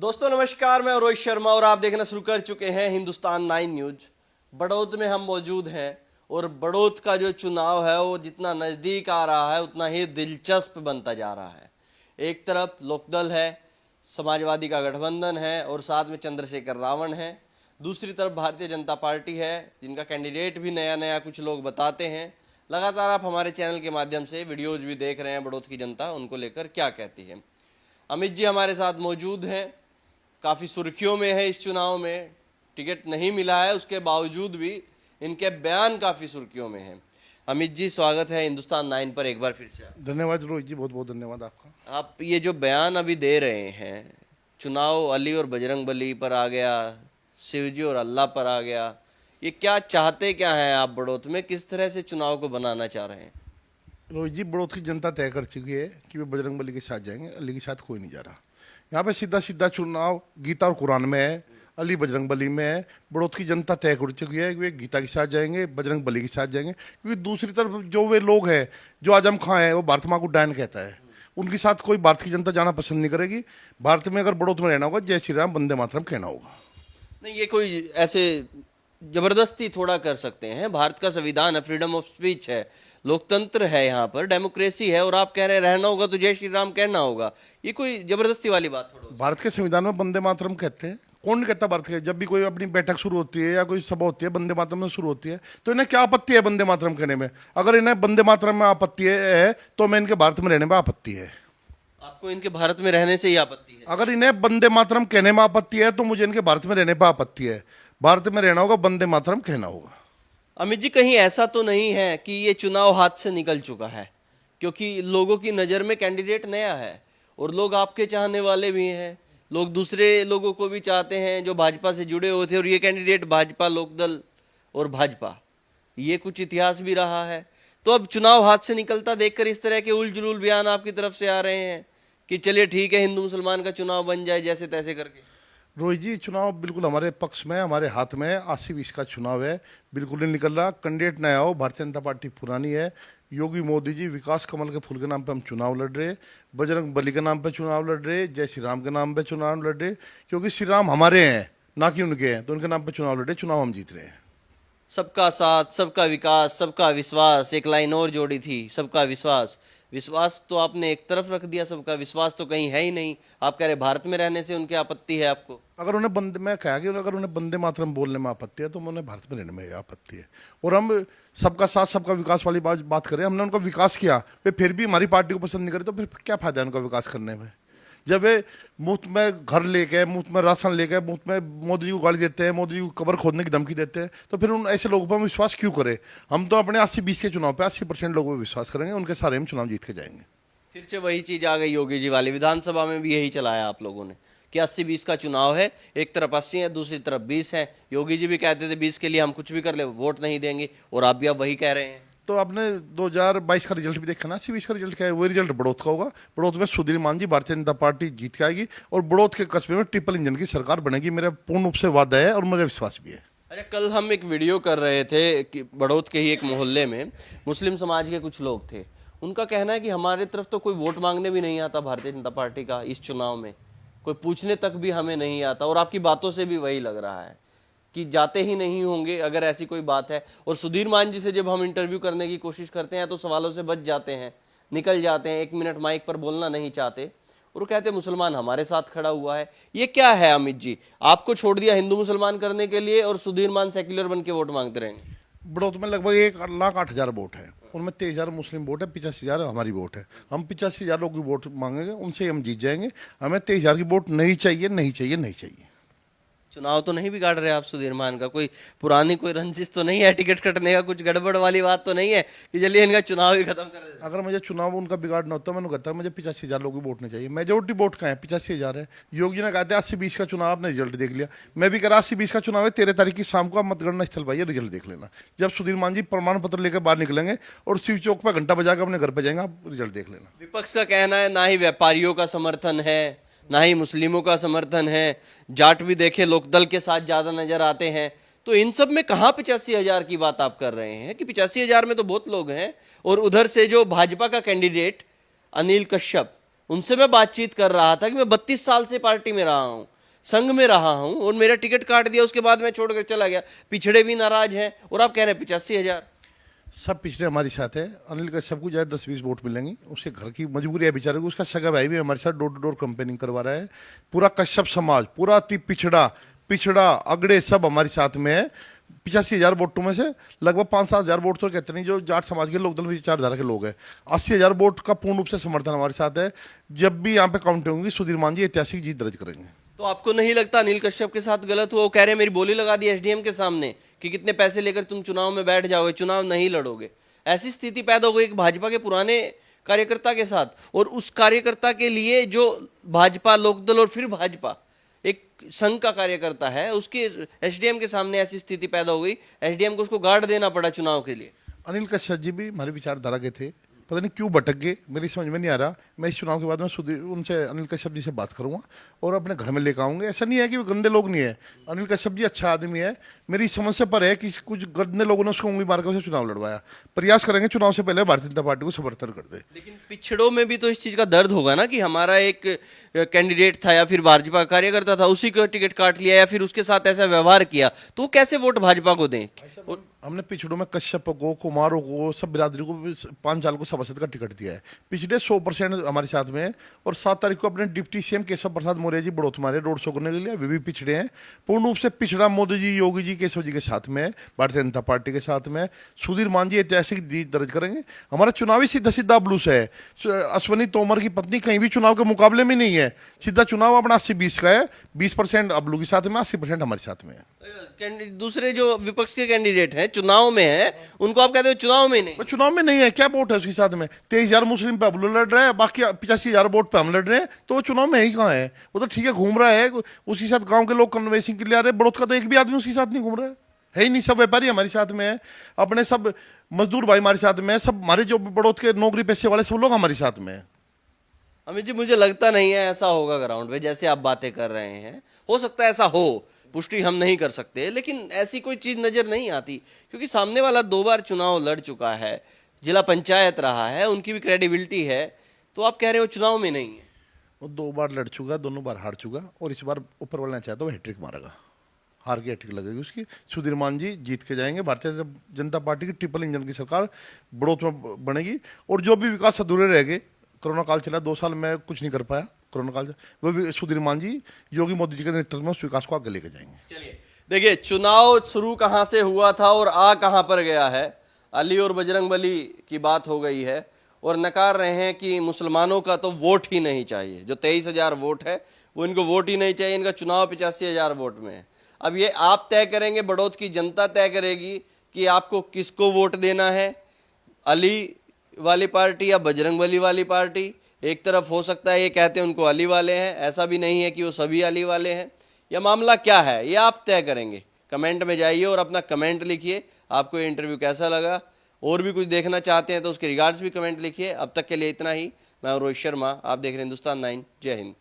दोस्तों नमस्कार, मैं रोहित शर्मा और आप देखना शुरू कर चुके हैं हिंदुस्तान 9 न्यूज। बड़ौत में हम मौजूद हैं और बड़ौत का जो चुनाव है वो जितना नज़दीक आ रहा है उतना ही दिलचस्प बनता जा रहा है। एक तरफ लोकदल है, समाजवादी का गठबंधन है और साथ में चंद्रशेखर रावण है। दूसरी तरफ भारतीय जनता पार्टी है जिनका कैंडिडेट भी नया नया कुछ लोग बताते हैं। लगातार आप हमारे चैनल के माध्यम से वीडियोज़ भी देख रहे हैं, बड़ौत की जनता उनको लेकर क्या कहती है। अमित जी हमारे साथ मौजूद हैं, काफ़ी सुर्खियों में है। इस चुनाव में टिकट नहीं मिला है, उसके बावजूद भी इनके बयान काफ़ी सुर्खियों में हैं। अमित जी स्वागत है हिंदुस्तान 9 पर एक बार फिर से। धन्यवाद रोहित जी, बहुत बहुत धन्यवाद आपका। आप ये जो बयान अभी दे रहे हैं, चुनाव अली और बजरंग बली पर आ गया, शिवजी और अल्लाह पर आ गया, ये क्या चाहते क्या हैं आप बड़ौत में, किस तरह से चुनाव को बनाना चाह रहे हैं? रोहित जी, बड़ौत की जनता तय कर चुकी है कि वे बजरंग बली के साथ जाएंगे, अली के साथ कोई नहीं जा रहा। यहाँ पे सीधा सीधा चुनाव गीता और कुरान में है, अली बजरंग बली में है। बड़ौत की जनता तय कर चुकी है कि वे गीता के साथ जाएंगे, बजरंग बली के साथ जाएंगे। क्योंकि दूसरी तरफ जो वे लोग हैं, जो आजम खां है, वो भारत माँ को डायन कहता है, उनके साथ कोई भारत की जनता जाना पसंद नहीं करेगी। भारत में अगर बड़ौत में रहना होगा, जय श्री राम वंदे मातरम कहना होगा। नहीं, ये कोई ऐसे जबरदस्ती थोड़ा कर सकते हैं। भारत का संविधान है, फ्रीडम ऑफ स्पीच है, लोकतंत्र है, यहाँ पर डेमोक्रेसी है और आप कह रहे हैं रहना होगा तो जय श्री राम कहना होगा। ये कोई जबरदस्ती वाली बात थोड़ा। भारत के संविधान में वंदे मातरम कहते हैं, कौन नहीं कहता भारत के? जब भी कोई अपनी बैठक शुरू होती है या कोई सभा होती है वंदे मातरम में शुरू होती है, तो इन्हें क्या आपत्ति है वंदे मातरम कहने में? अगर इन्हें वंदे मातरम में आपत्ति है तो मैं इनके भारत में रहने में आपत्ति है। आपको इनके भारत में रहने से ही आपत्ति है? अगर इन्हें वंदे मातरम कहने में आपत्ति है तो मुझे इनके भारत में रहने पर आपत्ति है। भारत में रहना होगा, वंदे मातरम कहना होगा। अमित जी, कहीं ऐसा तो नहीं है कि ये चुनाव हाथ से निकल चुका है? क्योंकि लोगों की नज़र में कैंडिडेट नया है और लोग आपके चाहने वाले भी हैं, लोग दूसरे लोगों को भी चाहते हैं जो भाजपा से जुड़े हुए थे, और ये कैंडिडेट भाजपा, लोकदल और भाजपा, ये कुछ इतिहास भी रहा है। तो अब चुनाव हाथ से निकलता देखकर इस तरह के उल जुलूल बयान आपकी तरफ से आ रहे हैं कि चलिए ठीक है, हिंदू मुसलमान का चुनाव बन जाए जैसे तैसे करके। रोहित जी, चुनाव बिल्कुल हमारे पक्ष में है, हमारे हाथ में है। 80-20 का चुनाव है, बिल्कुल नहीं निकल रहा। कैंडिडेट नया हो, भारतीय जनता पार्टी पुरानी है। योगी मोदी जी विकास कमल के फूल के नाम पे हम चुनाव लड़ रहे, बजरंग बली के नाम पे चुनाव लड़ रहे, जय श्री राम के नाम पे चुनाव लड़ रहे। क्योंकि श्री राम हमारे हैं ना कि उनके हैं, तो उनके नाम पे चुनाव लड़ रहे, चुनाव हम जीत रहे हैं। सबका साथ, सबका विकास, सबका विश्वास, एक लाइन और जोड़ी थी, सबका विश्वास। विश्वास तो आपने एक तरफ रख दिया, सबका विश्वास तो कहीं है ही नहीं। आप कह रहे भारत में रहने से उनकी आपत्ति है आपको? अगर उन्हें मैं कहा कि अगर उन्हें वंदे मातरम बोलने में आपत्ति है तो उन्हें भारत में रहने में आपत्ति है। और हम सबका साथ सबका विकास वाली बात करें, हमने उनका विकास किया, वे फिर भी हमारी पार्टी को पसंद नहीं करे, तो फिर क्या फायदा है उनका विकास करने में? जब वे मुफ्त में घर लेके, मुफ्त में राशन लेके, मुफ्त में मोदी जी को गाली देते हैं, मोदी जी को कब्र खोदने की धमकी देते हैं, तो फिर उन ऐसे लोगों पर हम विश्वास क्यों करें? हम तो अपने 80-20 के चुनाव पे 80% लोगों पर विश्वास करेंगे, उनके सारे हम चुनाव जीत के जाएंगे। फिर से वही चीज आ गई योगी जी वाली। विधानसभा में भी यही चलाया आप लोगों ने कि 80-20 का चुनाव है, एक तरफ 80 है, दूसरी तरफ 20 है। योगी जी भी कहते थे 20 के लिए हम कुछ भी कर ले, वोट नहीं देंगे, और आप भी अब वही कह रहे हैं। तो आपने 2022 का रिजल्ट भी देखा ना, 80-20 का रिजल्ट क्या है? वही रिजल्ट बड़ौत का होगा। बड़ौत में सुधीर मान जी, भारतीय जनता पार्टी जीत के आएगी और बड़ौत के कस्बे में ट्रिपल इंजन की सरकार बनेगी। मेरा पूर्ण रूप से वादा है और मेरा विश्वास भी है। अरे कल हम एक वीडियो कर रहे थे कि बड़ौत के ही एक मोहल्ले में मुस्लिम समाज के कुछ लोग थे। उनका कहना है कि हमारे तरफ तो कोई वोट मांगने भी नहीं आता भारतीय जनता पार्टी का, इस चुनाव में कोई पूछने तक भी हमें नहीं आता। और आपकी बातों से भी वही लग रहा है कि जाते ही नहीं होंगे अगर ऐसी कोई बात है। और सुधीर मान जी से जब हम इंटरव्यू करने की कोशिश करते हैं तो सवालों से बच जाते हैं, निकल जाते हैं, 1 मिनट माइक पर बोलना नहीं चाहते, और वो कहते हैं मुसलमान हमारे साथ खड़ा हुआ है। ये क्या है अमित जी? आपको छोड़ दिया हिंदू मुसलमान करने के लिए और सुधीर मान सेक्युलर बन के वोट मांगते रहेंगे? बड़ौत में लगभग 1,08,000 वोट है, उनमें 23,000 मुस्लिम वोट है, 85,000 हमारी वोट है। हम 85,000 लोगों की वोट मांगेंगे, उनसे हम जीत जाएंगे। हमें 23,000 की वोट नहीं चाहिए, नहीं चाहिए, नहीं चाहिए। चुनाव तो नहीं बिगाड़ रहे आप सुधीर मान का? कोई पुरानी कोई रंजिश तो नहीं है टिकट कटने का? कुछ गड़बड़ वाली बात तो नहीं है कि चलिए इनका चुनाव ही खत्म कर दें? अगर मुझे चुनाव उनका बिगाड़ना होता मैंने कहता मुझे 85,000 लोगों की वोट नहीं चाहिए। मेजोरिटी वोट का है 85,000 है। योगी जी ने कहते हैं 80-20 का चुनाव, आपने रिजल्ट देख लिया। मैं भी कह रहा 80-20 का चुनाव है, 13 तारीख की शाम को आप मतगणना स्थल पाइए, रिजल्ट देख लेना। जब सुधीर मान जी प्रमाण पत्र लेकर बाहर निकलेंगे और शिव चौक पर घंटा बजाकर अपने घर पर जाएंगे, आप रिजल्ट देख लेना। विपक्ष का कहना है ना ही व्यापारियों का समर्थन है, ना ही मुस्लिमों का समर्थन है, जाट भी देखे लोकदल के साथ ज्यादा नजर आते हैं। तो इन सब में कहाँ 85,000 की बात आप कर रहे हैं कि 85,000 में तो बहुत लोग हैं। और उधर से जो भाजपा का कैंडिडेट अनिल कश्यप, उनसे मैं बातचीत कर रहा था कि मैं 32 साल से पार्टी में रहा हूं, संघ में रहा हूं, और मेरा टिकट काट दिया, उसके बाद मैं छोड़कर चला गया। पिछड़े भी नाराज हैं, और आप कह रहे हैं 85,000। सब पिछड़े हमारे साथ है। अनिल कश्यप को जाए 10-20 वोट मिलेंगी, उसके घर की मजबूरी है बेचारे को। उसका सगा भाई भी हमारे साथ डोर टू डोर कैंपेनिंग करवा रहा है। पूरा कश्यप समाज, पूरा अति पिछड़ा अगड़े सब हमारे साथ में है। 85,000 वोटों में से लगभग 5-7 हज़ार वोट तो कहते नहीं, जो जाट समाज के लोकदल विचारधारा के लोग हैं। 80,000 वोट का पूर्ण रूप से समर्थन हमारे साथ है। जब भी यहाँ पे काउंटिंग होगी, सुधीर मान जी ऐतिहासिक जीत दर्ज करेंगे। तो आपको नहीं लगता अनिल कश्यप के साथ गलत हुआ? वो कह रहे हैं मेरी बोली लगा दी एसडीएम के सामने कि कितने पैसे लेकर तुम चुनाव में बैठ जाओगे, चुनाव नहीं लड़ोगे। ऐसी स्थिति पैदा हो गई एक भाजपा के पुराने कार्यकर्ता के साथ, और उस कार्यकर्ता के लिए जो भाजपा, लोकदल और फिर भाजपा एक संघ का कार्यकर्ता है, उसके एसडीएम के सामने ऐसी स्थिति पैदा हो गई, एसडीएम को उसको गार्ड देना पड़ा चुनाव के लिए। अनिल कश्यप जी भी हमारी विचारधारा के थे, पता नहीं क्यों भटक गए, मेरी समझ में नहीं आ रहा। मैं इस चुनाव के बाद में सुधीर उनसे अनिल कश्यप जी से बात करूंगा और अपने घर में लेकर आऊंगे। ऐसा नहीं है कि वो गंदे लोग नहीं है, अनिल कश्यप जी अच्छा आदमी है। मेरी समझ से पर है कि कुछ गंदे लोगों ने उसको उंगली मारकर उसे चुनाव लड़वाया। प्रयास करेंगे चुनाव से पहले भारतीय जनता पार्टी को समर्थन कर दे। लेकिन पिछड़ों में भी तो इस चीज का दर्द होगा ना कि हमारा एक कैंडिडेट था या फिर भाजपा कार्यकर्ता था, उसी को टिकट काट लिया या फिर उसके साथ ऐसा व्यवहार किया, तो वो कैसे वोट भाजपा को दें? हमने पिछड़ों में कश्यप को, कुमारों को, सब बिरादरी को 5 साल को सभासद का टिकट दिया है। पिछड़े 100% हमारे साथ में है। और 7 तारीख को अपने डिप्टी सीएम केशव प्रसाद मौर्य जी बड़ौत मारे रोड शो करने के लिए, वे भी पिछड़े हैं। पूर्ण रूप से पिछड़ा मोदी जी, योगी जी, केशव जी के साथ में है, भारतीय जनता पार्टी के साथ में। सुधीर मान जी ऐतिहासिक जीत दर्ज करेंगे। हमारा चुनावी सीधा ब्लूस है। अश्वनी तोमर की पत्नी कहीं भी चुनाव के मुकाबले में नहीं है। सीधा चुनाव अपना 80-20 का है। 20% अबलू के साथ में, 80% हमारे साथ में है। दूसरे जो विपक्ष के कैंडिडेट हैं चुनाव में हैं, उनको आप कहते हो चुनाव में नहीं? वो चुनाव में नहीं है, क्या वोट है उसके साथ में? 23,000 मुस्लिम पे अबलू लड़ रहे हैं, बाकी 85,000 वोट पे हम लड़ रहे हैं, तो वो चुनाव में ही कहाँ है? वो तो ठीक है घूम रहा है, उसके साथ गांव के लोग कन्वेंसिंग के लिए आ रहे हैं। बड़ौत का तो एक भी आदमी उसके साथ नहीं घूम रहा है ही नहीं। सब व्यापारी हमारे साथ में है, अपने सब मजदूर भाई हमारे साथ में है, सब हमारे जो बड़ौत के नौकरी पैसे वाले सब लोग हमारे साथ में है। अमित जी, मुझे लगता नहीं है ऐसा होगा ग्राउंड पे जैसे आप बातें कर रहे हैं। हो सकता है ऐसा हो, पुष्टि हम नहीं कर सकते, लेकिन ऐसी कोई चीज नजर नहीं आती, क्योंकि सामने वाला 2 बार चुनाव लड़ चुका है, जिला पंचायत रहा है, उनकी भी क्रेडिबिलिटी है। तो आप कह रहे हो चुनाव में नहीं है? वो 2 बार लड़ चुका, दोनों बार हार चुका, और इस बार ऊपर वाला चाहता वो हैट्रिक मारेगा। हार की हैट्रिक लगेगी उसकी। सुधीर मान जी जीत के जाएंगे। भारतीय जनता पार्टी की ट्रिपल इंजन की सरकार बड़ौत में बनेगी। और जो भी विकास अधूरे रह गए, कोरोना काल चला 2 साल में कुछ नहीं कर पाया, कोरोना काल वो भी सुधीर मान जी योगी मोदी जी के नेतृत्व में उस विकास को आगे लेके जाएंगे। चलिए देखिए, चुनाव शुरू कहां से हुआ था और आ कहां पर गया है। अली और बजरंगबली की बात हो गई है, और नकार रहे हैं कि मुसलमानों का तो वोट ही नहीं चाहिए। जो 23,000 वोट है वो इनको वोट ही नहीं चाहिए, इनका चुनाव 85,000 वोट में है। अब ये आप तय करेंगे, बड़ौत की जनता तय करेगी कि आपको किसको वोट देना है, अली वाली पार्टी या बजरंगबली वाली पार्टी। एक तरफ हो सकता है ये कहते हैं उनको अली वाले हैं, ऐसा भी नहीं है कि वो सभी अली वाले हैं। यह मामला क्या है ये आप तय करेंगे। कमेंट में जाइए और अपना कमेंट लिखिए, आपको ये इंटरव्यू कैसा लगा। और भी कुछ देखना चाहते हैं तो उसके रिगार्ड्स भी कमेंट लिखिए। अब तक के लिए इतना ही। मैं रोहित शर्मा, आप देख रहे हैं हिंदुस्तान 9। जय हिंद।